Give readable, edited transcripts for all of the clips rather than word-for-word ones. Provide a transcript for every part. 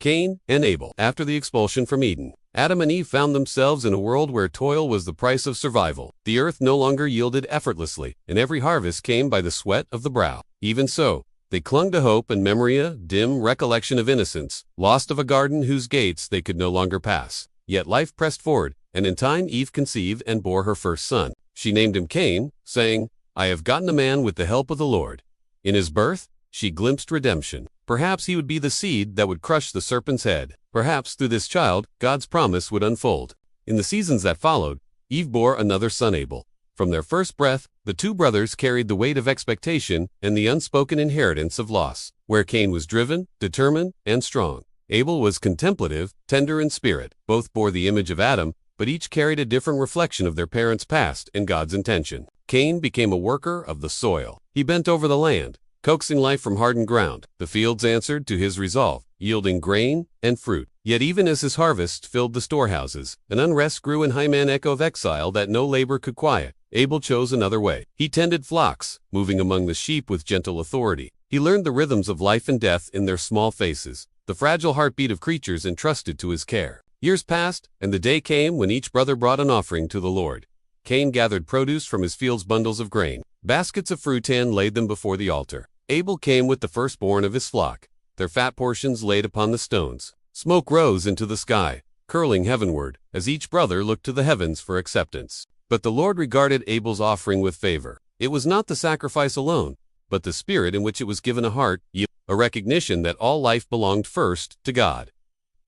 Cain and Abel. After the expulsion from Eden, Adam and Eve found themselves in a world where toil was the price of survival. The earth no longer yielded effortlessly, and every harvest came by the sweat of the brow. Even so, they clung to hope and memory, a dim recollection of innocence, lost of a garden whose gates they could no longer pass. Yet life pressed forward, and in time Eve conceived and bore her first son. She named him Cain, saying, "I have gotten a man with the help of the Lord." In his birth, she glimpsed redemption. Perhaps he would be the seed that would crush the serpent's head. Perhaps through this child, God's promise would unfold. In the seasons that followed, Eve bore another son, Abel. From their first breath, the two brothers carried the weight of expectation and the unspoken inheritance of loss. Where Cain was driven, determined, and strong, Abel was contemplative, tender in spirit. Both bore the image of Adam, but each carried a different reflection of their parents' past and God's intention. Cain became a worker of the soil. He bent over the land, coaxing life from hardened ground. The fields answered to his resolve, yielding grain and fruit. Yet even as his harvest filled the storehouses, an unrest grew in Hyman, echo of exile that no labor could quiet. Abel chose another way. He tended flocks, moving among the sheep with gentle authority. He learned the rhythms of life and death in their small faces, the fragile heartbeat of creatures entrusted to his care. Years passed, and the day came when each brother brought an offering to the Lord. Cain gathered produce from his field's bundles of grain. Baskets of fruit laid them before the altar. Abel came with the firstborn of his flock, their fat portions laid upon the stones. Smoke rose into the sky, curling heavenward, as each brother looked to the heavens for acceptance. But the Lord regarded Abel's offering with favor. It was not the sacrifice alone, but the spirit in which it was given, a heart, a recognition that all life belonged first to God.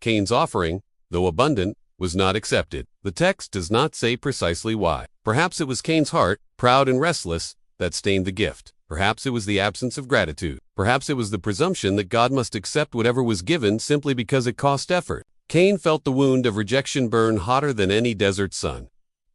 Cain's offering, though abundant, was not accepted. The text does not say precisely why. Perhaps it was Cain's heart, proud and restless, that stained the gift. Perhaps it was the absence of gratitude. Perhaps it was the presumption that God must accept whatever was given simply because it cost effort. Cain felt the wound of rejection burn hotter than any desert sun.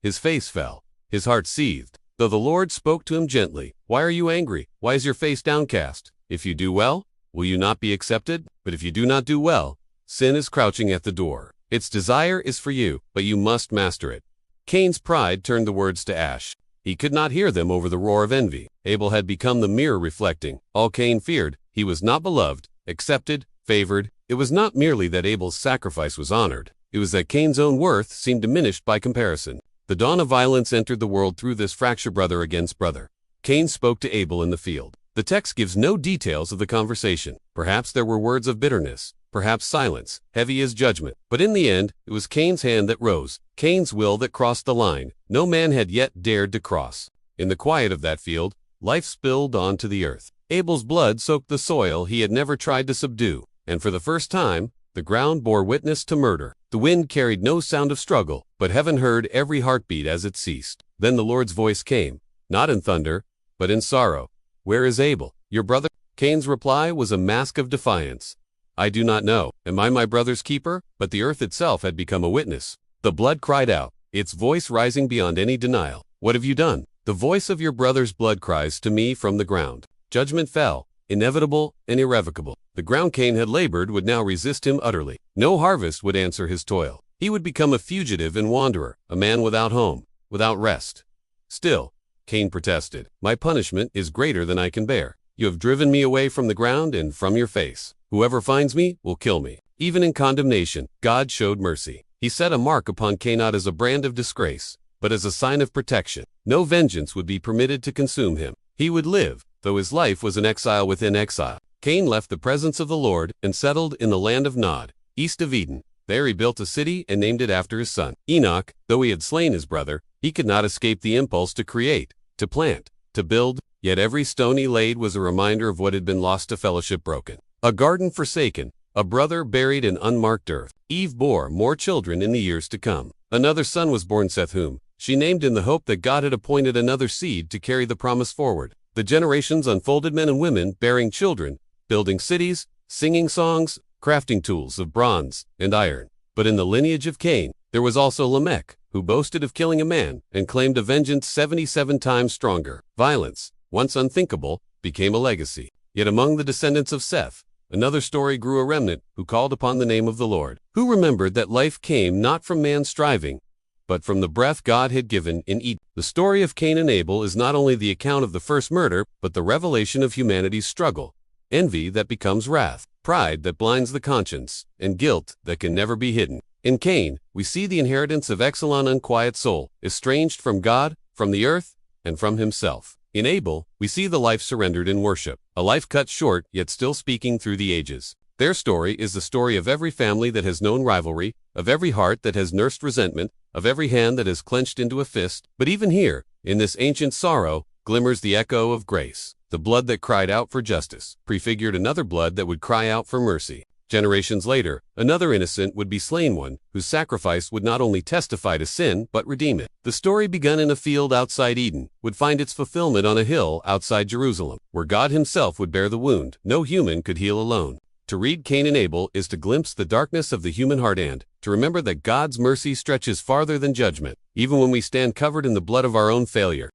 His face fell. His heart seethed. Though the Lord spoke to him gently, "Why are you angry? Why is your face downcast? If you do well, will you not be accepted? But if you do not do well, sin is crouching at the door. Its desire is for you, but you must master it." Cain's pride turned the words to ash. He could not hear them over the roar of envy. Abel had become the mirror reflecting all Cain feared. He was not beloved, accepted, favored. It was not merely that Abel's sacrifice was honored. It was that Cain's own worth seemed diminished by comparison. The dawn of violence entered the world through this fracture, brother against brother. Cain spoke to Abel in the field. The text gives no details of the conversation. Perhaps there were words of bitterness, perhaps silence, heavy as judgment. But in the end, it was Cain's hand that rose, Cain's will that crossed the line no man had yet dared to cross. In the quiet of that field, life spilled onto the earth. Abel's blood soaked the soil he had never tried to subdue, and for the first time, the ground bore witness to murder. The wind carried no sound of struggle, but heaven heard every heartbeat as it ceased. Then the Lord's voice came, not in thunder, but in sorrow. "Where is Abel, your brother?" Cain's reply was a mask of defiance. "I do not know. Am I my brother's keeper?" But the earth itself had become a witness. The blood cried out, its voice rising beyond any denial. "What have you done?" "The voice of your brother's blood cries to me from the ground." Judgment fell, inevitable and irrevocable. The ground Cain had labored would now resist him utterly. No harvest would answer his toil. He would become a fugitive and wanderer, a man without home, without rest. Still, Cain protested, "My punishment is greater than I can bear. You have driven me away from the ground and from your face. Whoever finds me will kill me." Even in condemnation, God showed mercy. He set a mark upon Cain not as a brand of disgrace, but as a sign of protection. No vengeance would be permitted to consume him. He would live, though his life was an exile within exile. Cain left the presence of the Lord and settled in the land of Nod, east of Eden. There he built a city and named it after his son. Enoch, though he had slain his brother, he could not escape the impulse to create, to plant, to build, yet every stone he laid was a reminder of what had been lost, to fellowship broken. A garden forsaken, a brother buried in unmarked earth. Eve bore more children in the years to come. Another son was born, Seth, whom she named in the hope that God had appointed another seed to carry the promise forward. The generations unfolded, men and women bearing children, building cities, singing songs, crafting tools of bronze and iron. But in the lineage of Cain, there was also Lamech, who boasted of killing a man and claimed a vengeance 77 times stronger. Violence, once unthinkable, became a legacy. Yet among the descendants of Seth, another story grew, a remnant who called upon the name of the Lord, who remembered that life came not from man's striving, but from the breath God had given in Eden. The story of Cain and Abel is not only the account of the first murder, but the revelation of humanity's struggle, envy that becomes wrath, pride that blinds the conscience, and guilt that can never be hidden. In Cain, we see the inheritance of exile, an unquiet soul, estranged from God, from the earth, and from himself. In Abel, we see the life surrendered in worship, a life cut short yet still speaking through the ages. Their story is the story of every family that has known rivalry, of every heart that has nursed resentment, of every hand that has clenched into a fist. But even here, in this ancient sorrow, glimmers the echo of grace. The blood that cried out for justice prefigured another blood that would cry out for mercy. Generations later, another innocent would be slain, one whose sacrifice would not only testify to sin but redeem it. The story begun in a field outside Eden would find its fulfillment on a hill outside Jerusalem, where God himself would bear the wound no human could heal alone. To read Cain and Abel is to glimpse the darkness of the human heart and to remember that God's mercy stretches farther than judgment, even when we stand covered in the blood of our own failure.